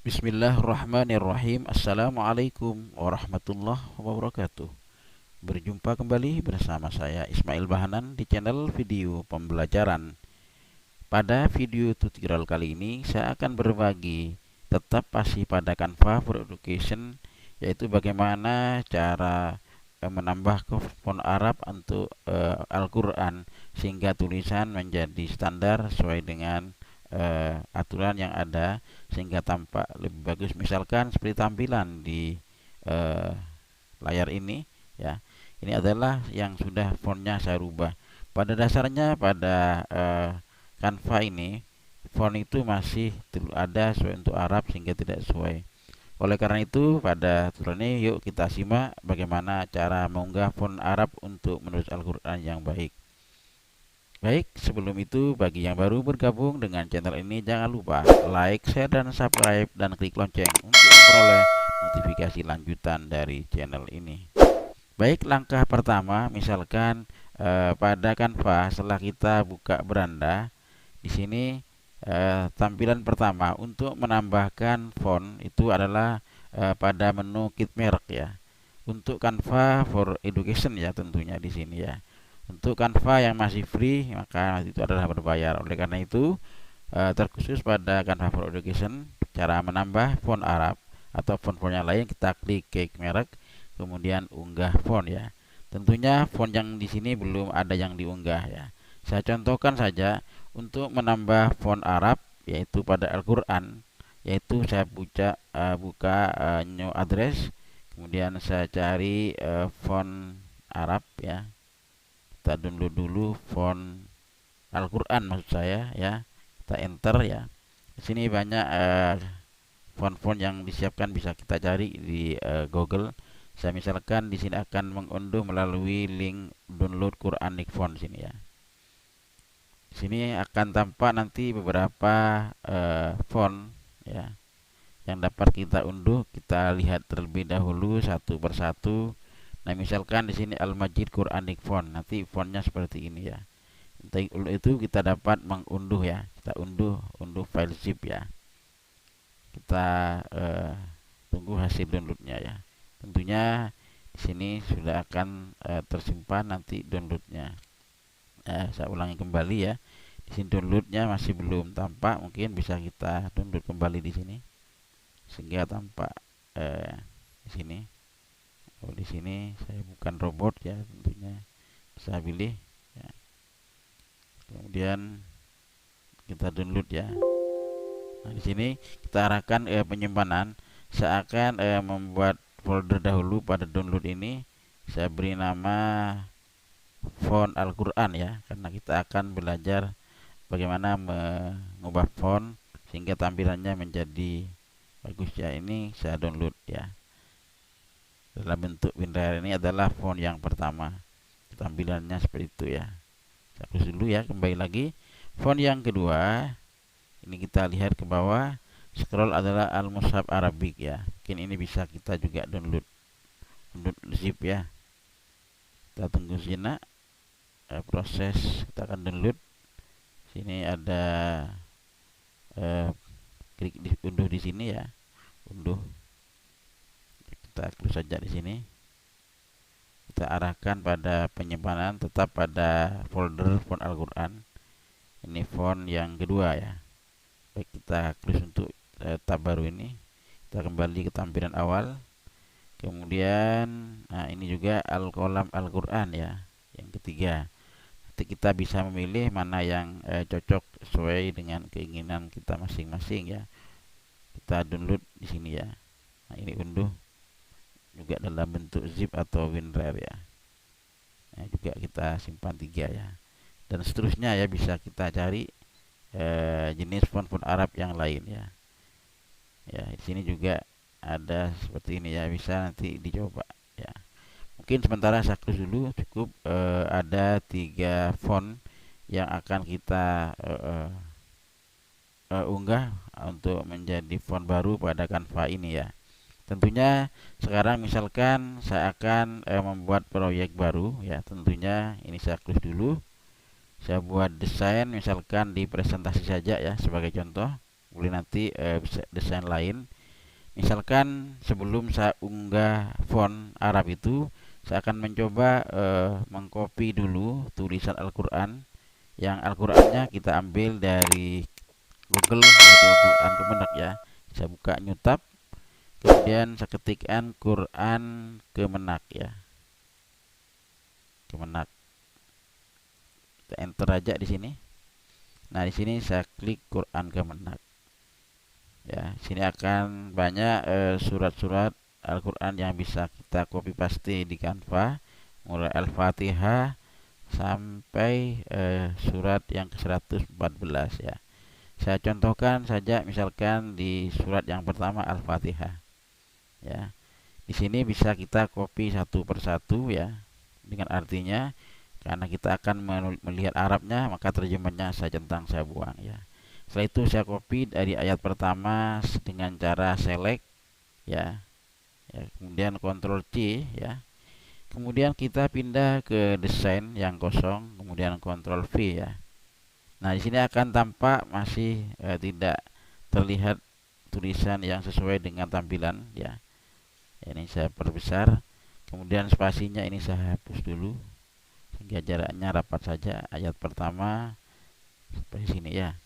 Bismillahirrahmanirrahim. Assalamualaikum warahmatullahi wabarakatuh. Berjumpa kembali bersama saya Ismail Bahanan di channel video pembelajaran. Pada video tutorial kali ini saya akan berbagi tetap pasti pada Canva for Education, yaitu bagaimana cara menambah font Arab untuk Al-Quran sehingga tulisan menjadi standar sesuai dengan aturan yang ada sehingga tampak lebih bagus, misalkan seperti tampilan di eh, layar ini ya. Ini adalah yang sudah fontnya saya rubah. Pada dasarnya pada Canva ini font itu masih ada sesuai untuk Arab sehingga tidak sesuai. Oleh karena itu pada tutorial ini yuk kita simak bagaimana cara mengunggah font Arab untuk menulis Al-Quran yang baik. Baik, sebelum itu bagi yang baru bergabung dengan channel ini jangan lupa like, share, dan subscribe dan klik lonceng untuk memperoleh notifikasi lanjutan dari channel ini. Baik, langkah pertama misalkan pada Canva setelah kita buka beranda di sini tampilan pertama untuk menambahkan font itu adalah pada menu kit merek ya. Untuk Canva for Education ya tentunya di sini ya. Untuk Canva yang masih free maka itu adalah berbayar. Oleh karena itu terkhusus pada Canva for Education cara menambah font Arab atau font-font yang lain kita klik merek kemudian unggah font ya. Tentunya font yang di sini belum ada yang diunggah ya. Saya contohkan saja untuk menambah font Arab yaitu pada Al-Quran, yaitu saya buka new address, kemudian saya cari font Arab ya. Kita download dulu font Al-Quran maksud saya ya. Kita enter ya. Di sini banyak font-font yang disiapkan bisa kita cari di Google. Saya misalkan di sini akan mengunduh melalui link download Quranic font sini ya. Di sini akan tampak nanti beberapa font ya yang dapat kita unduh. Kita lihat terlebih dahulu satu persatu. Nah, misalkan di sini Al-Majid Quranic font, nanti fontnya seperti ini ya. Untuk itu kita dapat mengunduh ya. Kita unduh file zip ya. Kita tunggu hasil downloadnya ya. Tentunya di sini sudah akan tersimpan nanti downloadnya. Saya ulangi kembali ya. Di sini downloadnya masih belum tampak, mungkin bisa kita download kembali di sini sehingga tampak di sini. Oh, di sini saya bukan robot ya, tentunya saya pilih ya. Kemudian kita download ya. Nah, di sini kita arahkan penyimpanan. Saya akan membuat folder dahulu pada download ini. Saya beri nama font Al-Quran ya, karena kita akan belajar bagaimana mengubah font sehingga tampilannya menjadi bagus ya. Ini saya download ya. Dalam bentuk WinRAR ini adalah font yang pertama. Tampilannya seperti itu ya. Saya hapus dulu ya, kembali lagi. Font yang kedua, ini kita lihat ke bawah, scroll adalah Al-Mushaf Arabic ya. Mungkin ini bisa kita juga download zip ya. Kita tunggu sejenak proses, kita akan download. Sini ada klik unduh di sini ya. Unduh. Kita klik saja di sini. Kita arahkan pada penyimpanan tetap pada folder font Al-Quran. Ini font yang kedua ya. Baik, kita klik untuk tab baru ini. Kita kembali ke tampilan awal. Kemudian nah ini juga Al-Qalam Al-Quran ya, yang ketiga. Nanti kita bisa memilih mana yang cocok sesuai dengan keinginan kita masing-masing ya. Kita download di sini ya. Nah, ini unduh juga dalam bentuk zip atau WinRAR ya. Nah, juga kita simpan 3 ya. Dan seterusnya ya, bisa kita cari jenis font-font Arab yang lain ya. Ya, di sini juga ada seperti ini ya, bisa nanti dicoba ya. Mungkin sementara saya close dulu, cukup ada 3 font yang akan kita unggah untuk menjadi font baru pada Canva ini ya. Tentunya sekarang misalkan saya akan membuat proyek baru ya. Tentunya ini saya close dulu. Saya buat desain misalkan di presentasi saja ya sebagai contoh. Kemudian nanti bisa desain lain. Misalkan sebelum saya unggah font Arab itu, saya akan mencoba mengcopy dulu tulisan Al-Quran. Yang Al-Qurannya kita ambil dari Google, yaitu Quran Kemenak ya. Saya buka new tab, kemudian saya ketikkan Quran Kemenak ya, Kemenak. Kita enter aja di sini. Nah, di sini saya klik Quran Kemenak. Ya, sini akan banyak surat-surat Al-Quran yang bisa kita copy paste di Canva, mulai Al-Fatihah sampai surat yang ke-114 ya. Saya contohkan saja misalkan di surat yang pertama Al-Fatihah. Ya. Di sini bisa kita copy satu persatu ya, dengan artinya karena kita akan melihat Arabnya, maka terjemahnya saya centang, saya buang ya. Setelah itu saya copy dari ayat pertama dengan cara select ya. Kemudian Ctrl C ya. Kemudian kita pindah ke desain yang kosong, kemudian Ctrl V ya. Nah, di sini akan tampak masih tidak terlihat tulisan yang sesuai dengan tampilan ya. Ini saya perbesar. Kemudian spasinya ini saya hapus dulu sehingga jaraknya rapat saja. Ayat pertama seperti sini ya.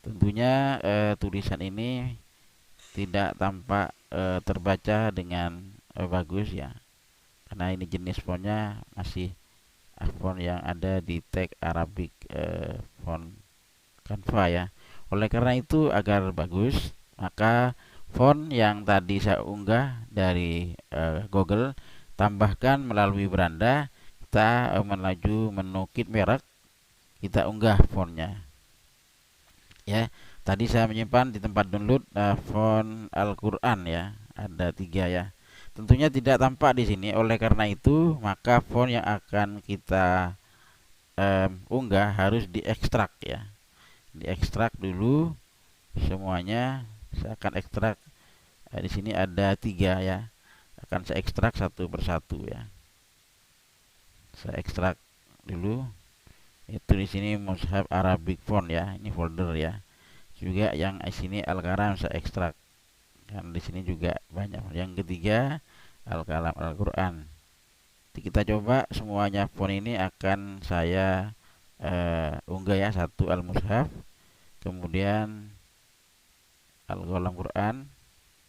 Tentunya tulisan ini tidak tampak terbaca dengan bagus ya, karena ini jenis fontnya masih font yang ada di tag Arabic font Canva ya. Oleh karena itu, agar bagus, maka font yang tadi saya unggah dari Google, tambahkan melalui beranda. Kita menuju menu kit merek, kita unggah fontnya ya. Tadi saya menyimpan di tempat download font Al-Quran ya, ada 3 ya. Tentunya tidak tampak di sini. Oleh karena itu, maka font yang akan kita unggah harus diekstrak ya. Diekstrak dulu semuanya. Saya akan ekstrak. Di sini ada 3 ya. Akan saya ekstrak satu persatu ya. Saya ekstrak dulu. Itu di sini Mushaf Arabic font ya. Ini folder ya. Juga yang di sini Al-Kalam saya ekstrak. Dan di sini juga banyak. Yang ketiga Al-Kalam Al-Quran. Kita coba semuanya font ini akan saya unggah ya. Satu Al-Mushaf, kemudian Al-Qalam Quran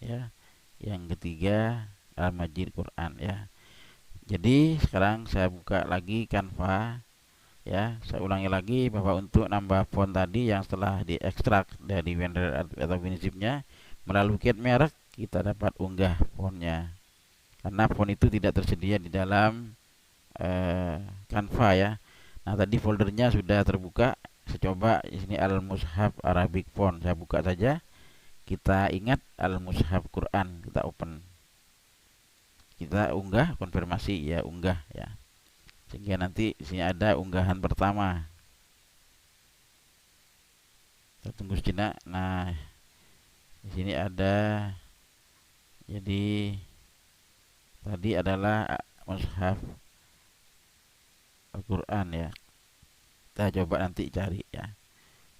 ya. Yang ketiga Al-Majid Quran ya. Jadi sekarang saya buka lagi Canva ya. Saya ulangi lagi bahwa untuk nambah font tadi yang setelah diekstrak dari vendor atau WinZip-nya melalui kit merek, kita dapat unggah fontnya. Karena font itu tidak tersedia di dalam Canva ya. Nah, tadi foldernya sudah terbuka. Saya coba di sini Al-Mushaf Arabic font. Saya buka saja. Kita ingat Al-Mushaf Quran, kita open. Kita unggah, konfirmasi ya, unggah ya. Sehingga nanti di sini ada unggahan pertama. Kita tunggu sejenak. Nah, di sini ada. Jadi tadi adalah Mushaf Al-Quran ya. Kita coba nanti cari ya.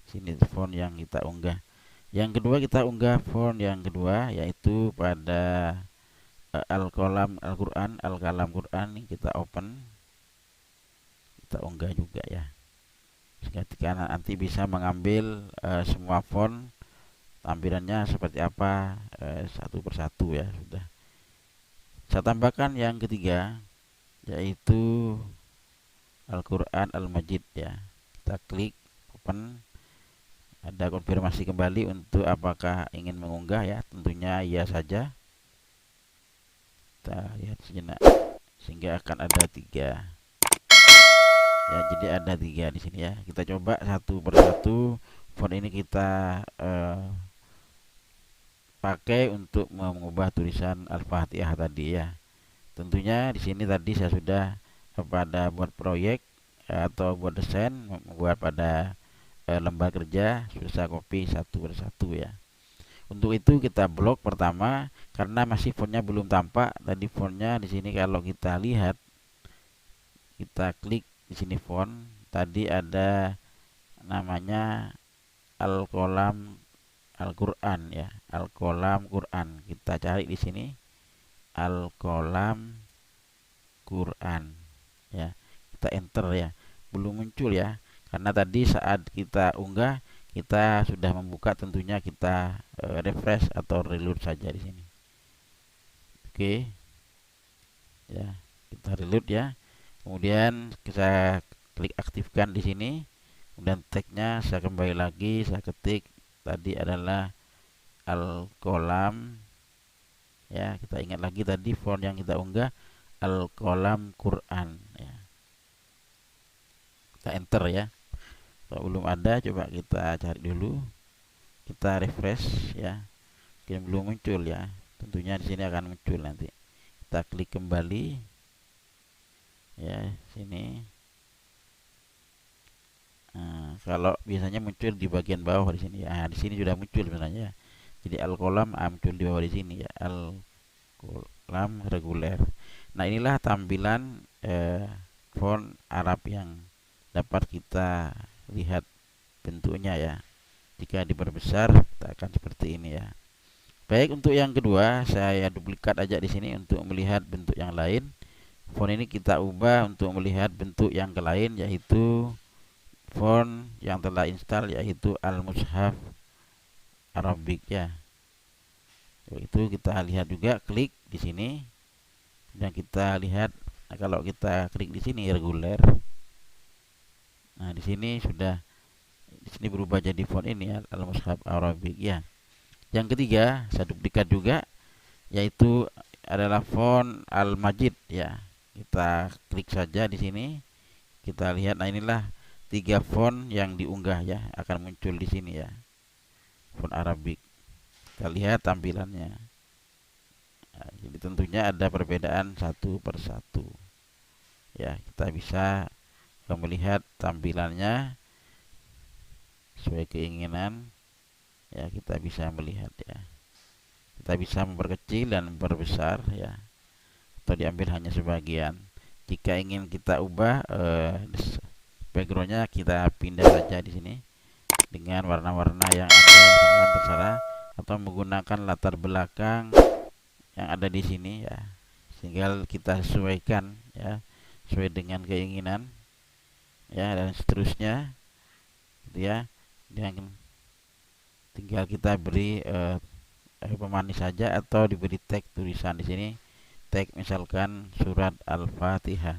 Sini font yang kita unggah. Yang kedua, kita unggah font yang kedua, yaitu pada Al-Qalam Al-Quran, Al-Qalam Quran. Ini kita open, kita unggah juga ya. Ketika nanti bisa mengambil semua font, tampilannya seperti apa satu persatu ya. Sudah saya tambahkan yang ketiga, yaitu Al-Quran Al-Majid ya. Kita klik open. Ada konfirmasi kembali untuk apakah ingin mengunggah ya. Tentunya iya saja. Kita lihat sejenak sehingga akan ada 3 ya. Jadi ada 3 di sini ya. Kita coba satu persatu. Font ini kita pakai untuk mengubah tulisan Al-Fatihah tadi ya. Tentunya di sini tadi saya sudah pada buat proyek atau buat desain, membuat pada lembar kerja, sudah saya copy satu persatu ya. Untuk itu kita blok pertama karena masih fontnya belum tampak. Tadi fontnya di sini kalau kita lihat, kita klik di sini font, tadi ada namanya Al-Qalam Al-Quran ya, Al-Qalam Quran. Kita cari di sini Al-Qalam Quran ya. Kita enter ya. Belum muncul ya. Karena tadi saat kita unggah kita sudah membuka, tentunya kita refresh atau reload saja di sini. Oke. Ya, kita reload ya. Kemudian kita klik aktifkan di sini. Kemudian tagnya saya kembali lagi, saya ketik tadi adalah Al-Qalam ya. Kita ingat lagi tadi font yang kita unggah Al-Qalam Quran ya. Kita enter ya. Kalau belum ada coba kita cari dulu. Kita refresh ya. Mungkin belum muncul ya. Tentunya di sini akan muncul nanti. Kita klik kembali ya sini. Nah, kalau biasanya muncul di bagian bawah di sini ya. Di sini sudah muncul sebenarnya. Jadi Al-Qalam muncul di bawah di sini ya. Al-Qalam reguler. Nah, inilah tampilan font Arab yang dapat kita lihat bentuknya ya. Jika diperbesar kita akan seperti ini ya. Baik, untuk yang kedua saya duplikat aja di sini untuk melihat bentuk yang lain. Font ini kita ubah untuk melihat bentuk yang lain, yaitu font yang telah install, yaitu Al-Mushaf Arabic ya. Itu kita lihat juga, klik di sini dan kita lihat. Nah, kalau kita klik di sini reguler. Nah, di sini sudah, di sini berubah jadi font ini ya, Al-Mushaf Arabic ya. Yang ketiga saya duplikat juga, yaitu adalah font Al-Majid ya. Kita klik saja di sini. Kita lihat, nah inilah 3 font yang diunggah ya, akan muncul di sini ya. Font Arabic. Kita lihat tampilannya. Nah, jadi tentunya ada perbedaan satu persatu. Ya, kita bisa melihat tampilannya sesuai keinginan. Ya, kita bisa melihat ya. Kita bisa memperkecil dan memperbesar ya, atau diambil hanya sebagian. Jika ingin kita ubah backgroundnya, kita pindah saja di sini dengan warna-warna yang ada, terserah, atau menggunakan latar belakang yang ada di sini ya. Tinggal kita sesuaikan ya, sesuai dengan keinginan ya, dan seterusnya gitu ya. Dan tinggal kita beri pemanis saja, atau diberi tag tulisan di sini. Tag misalkan surat Al-Fatihah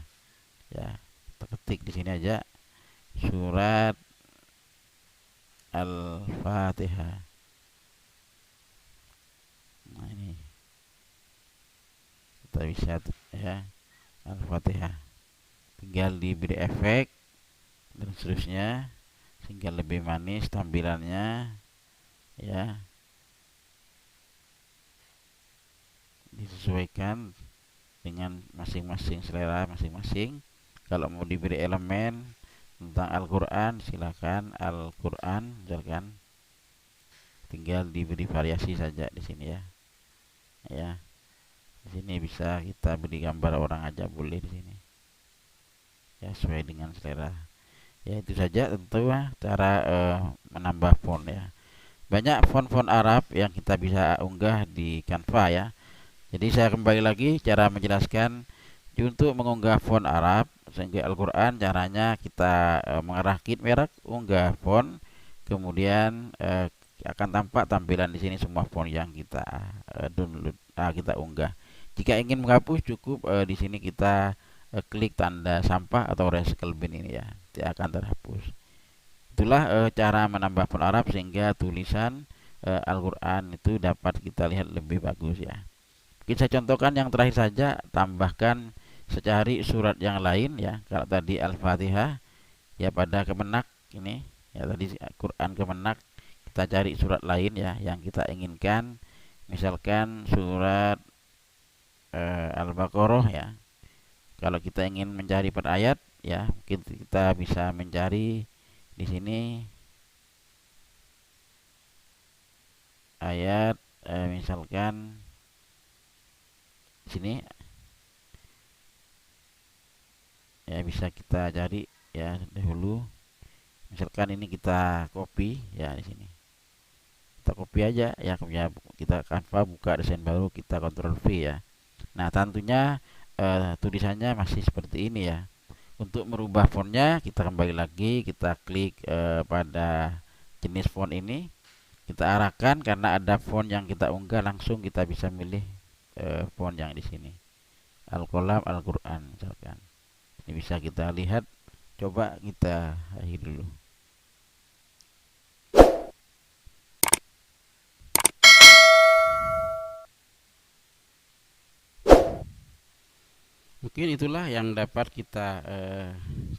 ya. Kita ketik di sini aja surat Al-Fatihah. Nah, ini kita bisa ya, Al-Fatihah. Tinggal diberi efek dan seterusnya sehingga lebih manis tampilannya ya. Disesuaikan dengan masing-masing selera masing-masing. Kalau mau diberi elemen tentang Al-Quran, silakan Al-Quran, misalkan tinggal diberi variasi saja di sini ya. Ya, di sini bisa kita beri gambar orang aja boleh di sini. Ya, sesuai dengan selera. Ya, itu saja tentu cara menambah font ya. Banyak font-font Arab yang kita bisa unggah di Canva ya. Jadi saya kembali lagi cara menjelaskan untuk mengunggah font Arab sehingga Al-Quran. Caranya kita mengarahkan merek unggah font, kemudian akan tampak tampilan di sini semua font yang kita download, kita unggah. Jika ingin menghapus cukup di sini kita klik tanda sampah atau recycle bin ini ya, dia akan terhapus. Itulah cara menambah font Arab sehingga tulisan Al-Quran itu dapat kita lihat lebih bagus ya. Mungkin saya contohkan yang terakhir saja, tambahkan secari surat yang lain ya. Kalau tadi Al-Fatihah ya, pada kemenak ini ya, tadi Quran kemenak, kita cari surat lain ya yang kita inginkan. Misalkan surat Al-Baqarah ya. Kalau kita ingin mencari per ayat ya, mungkin kita bisa mencari di sini ayat misalkan sini ya, bisa kita cari ya dahulu Misalkan ini kita copy ya di sini. Kita copy aja ya, kita Canva buka desain baru, kita Ctrl V ya. Nah, tentunya tulisannya masih seperti ini ya. Untuk merubah fontnya kita kembali lagi, kita klik pada jenis font ini, kita arahkan karena ada font yang kita unggah, langsung kita bisa milih font yang di sini. Al-Qalam Al-Qur'an misalkan. Ini bisa kita lihat, coba kita akhiri dulu. Mungkin itulah yang dapat kita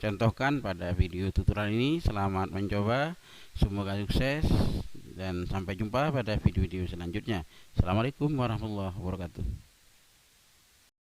contohkan pada video tutorial ini. Selamat mencoba, semoga sukses, dan sampai jumpa pada video-video selanjutnya. Assalamualaikum warahmatullahi wabarakatuh.